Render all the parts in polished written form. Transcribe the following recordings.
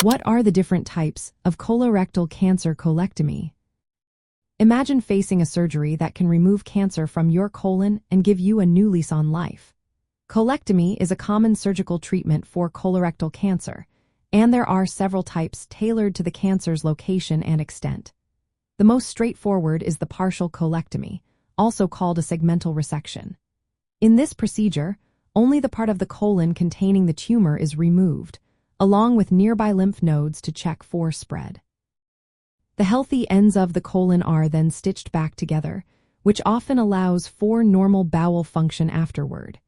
What are the different types of colorectal cancer colectomy? Imagine facing a surgery that can remove cancer from your colon and give you a new lease on life. Colectomy is a common surgical treatment for colorectal cancer, and there are several types tailored to the cancer's location and extent. The most straightforward is the partial colectomy, also called a segmental resection. In this procedure, only the part of the colon containing the tumor is removed, along with nearby lymph nodes to check for spread. The healthy ends of the colon are then stitched back together, which often allows for normal bowel function afterward.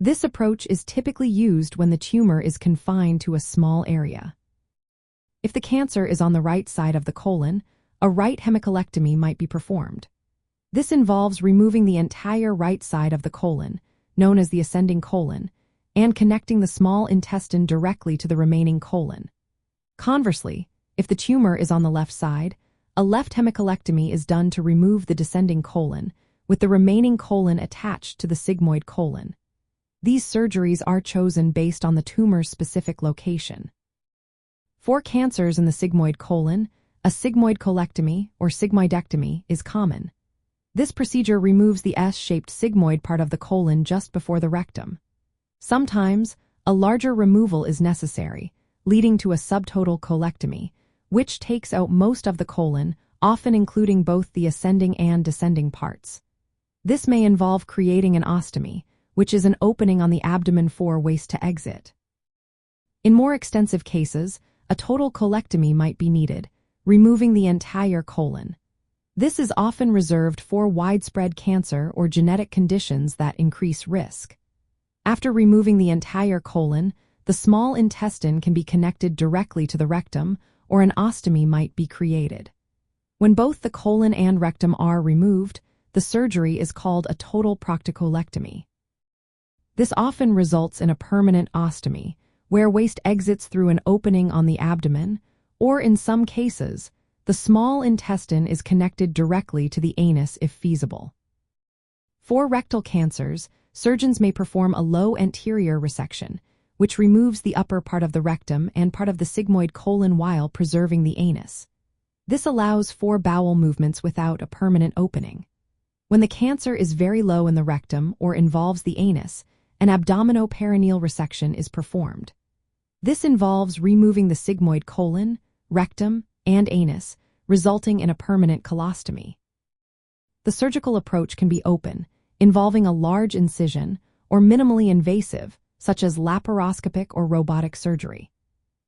This approach is typically used when the tumor is confined to a small area. If the cancer is on the right side of the colon, a right hemicolectomy might be performed. This involves removing the entire right side of the colon, known as the ascending colon, and connecting the small intestine directly to the remaining colon. Conversely, if the tumor is on the left side, a left hemicolectomy is done to remove the descending colon, with the remaining colon attached to the sigmoid colon. These surgeries are chosen based on the tumor's specific location. For cancers in the sigmoid colon, a sigmoid colectomy or sigmoidectomy is common. This procedure removes the S-shaped sigmoid part of the colon just before the rectum. Sometimes, a larger removal is necessary, leading to a subtotal colectomy, which takes out most of the colon, often including both the ascending and descending parts. This may involve creating an ostomy, which is an opening on the abdomen for waste to exit. In more extensive cases, a total colectomy might be needed, removing the entire colon. This is often reserved for widespread cancer or genetic conditions that increase risk. After removing the entire colon, the small intestine can be connected directly to the rectum, or an ostomy might be created. When both the colon and rectum are removed, the surgery is called a total proctocolectomy. This often results in a permanent ostomy, where waste exits through an opening on the abdomen, or in some cases, the small intestine is connected directly to the anus if feasible. For rectal cancers, surgeons may perform a low anterior resection, which removes the upper part of the rectum and part of the sigmoid colon while preserving the anus. This allows for bowel movements without a permanent opening. When the cancer is very low in the rectum or involves the anus, an abdominoperineal resection is performed. This involves removing the sigmoid colon, rectum, and anus, resulting in a permanent colostomy. The surgical approach can be open, involving a large incision, or minimally invasive, such as laparoscopic or robotic surgery.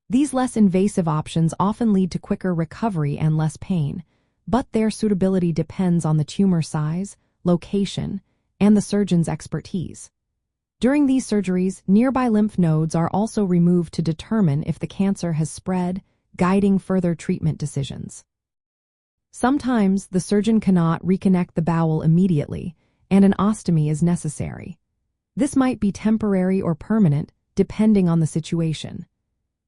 These less invasive options often lead to quicker recovery and less pain, but their suitability depends on the tumor size, location, and the surgeon's expertise. During these surgeries, nearby lymph nodes are also removed to determine if the cancer has spread, guiding further treatment decisions. Sometimes, the surgeon cannot reconnect the bowel immediately, and an ostomy is necessary. This might be temporary or permanent, depending on the situation.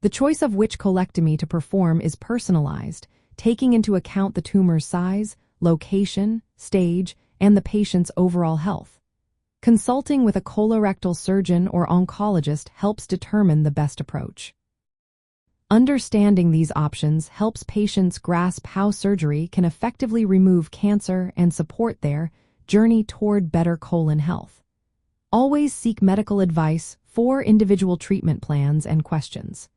The choice of which colectomy to perform is personalized, taking into account the tumor's size, location, stage, and the patient's overall health. Consulting with a colorectal surgeon or oncologist helps determine the best approach. Understanding these options helps patients grasp how surgery can effectively remove cancer and support their journey toward better colon health. Always seek medical advice for individual treatment plans and questions.